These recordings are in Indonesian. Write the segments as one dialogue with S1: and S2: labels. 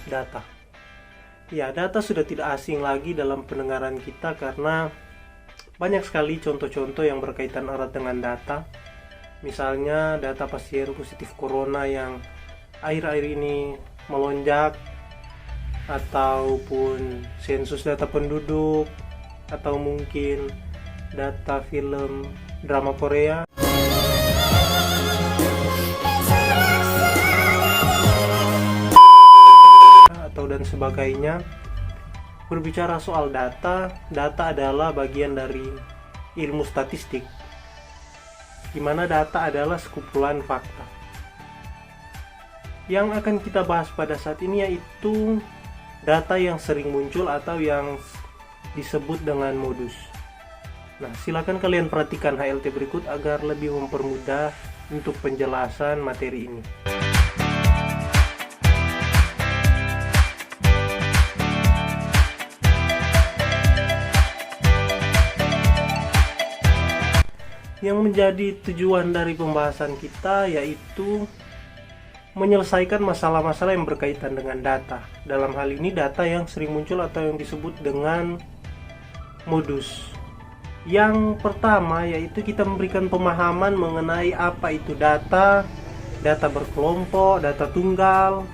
S1: Data. Ya, data sudah tidak asing lagi dalam pendengaran kita karena banyak sekali contoh-contoh yang berkaitan erat dengan data. Misalnya data pasien positif corona yang akhir-akhir ini melonjak, ataupun sensus data penduduk, atau mungkin data film drama Korea, atau dan sebagainya. Berbicara soal data, data adalah bagian dari ilmu statistik, di mana data adalah sekumpulan fakta. Yang akan kita bahas pada saat ini yaitu data yang sering muncul atau yang disebut dengan modus. Nah, silakan kalian perhatikan HLT berikut agar lebih mempermudah untuk penjelasan materi ini. Yang menjadi tujuan dari pembahasan kita yaitu menyelesaikan masalah-masalah yang berkaitan dengan data. Dalam hal ini data yang sering muncul atau yang disebut dengan modus. Yang pertama yaitu kita memberikan pemahaman mengenai apa itu data, data berkelompok, data tunggal,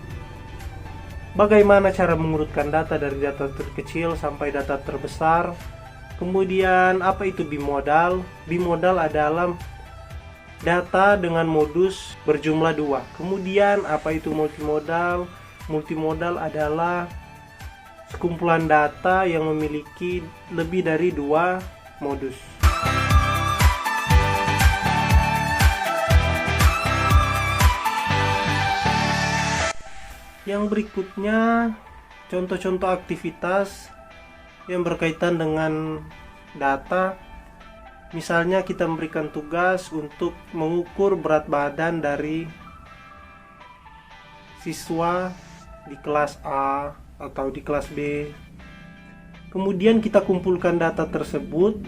S1: bagaimana cara mengurutkan data dari data terkecil sampai data terbesar. Kemudian apa itu bimodal? Bimodal adalah data dengan modus berjumlah 2. Kemudian apa itu multimodal? Multimodal adalah sekumpulan data yang memiliki lebih dari 2 modus. Yang berikutnya contoh-contoh aktivitas yang berkaitan dengan data. Misalnya kita memberikan tugas untuk mengukur berat badan dari siswa di kelas A atau di kelas B. Kemudian kita kumpulkan data tersebut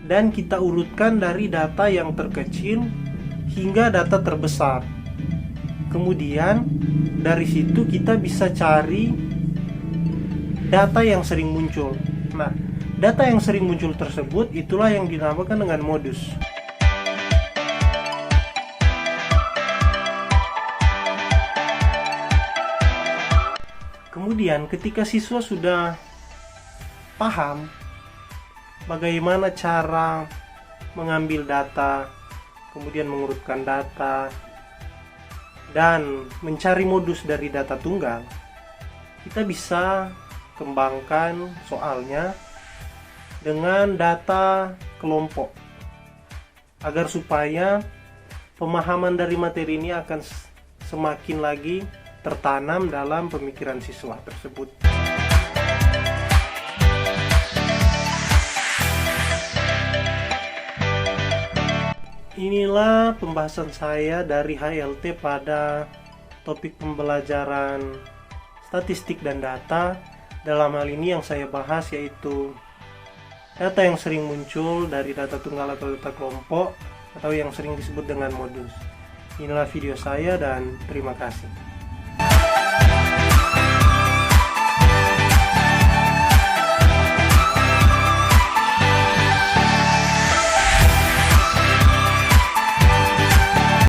S1: dan kita urutkan dari data yang terkecil hingga data terbesar. Kemudian dari situ kita bisa cari data yang sering muncul. Nah, data yang sering muncul tersebut itulah yang dinamakan dengan modus. Kemudian ketika siswa sudah paham bagaimana cara mengambil data, kemudian mengurutkan data, dan mencari modus dari data tunggal, kita bisa kembangkan soalnya dengan data kelompok agar supaya pemahaman dari materi ini akan semakin lagi tertanam dalam pemikiran siswa tersebut. Inilah pembahasan saya dari HLT pada topik pembelajaran statistik dan data. Dalam hal ini yang saya bahas yaitu data yang sering muncul dari data tunggal atau data kelompok atau yang sering disebut dengan modus. Inilah video saya dan terima kasih.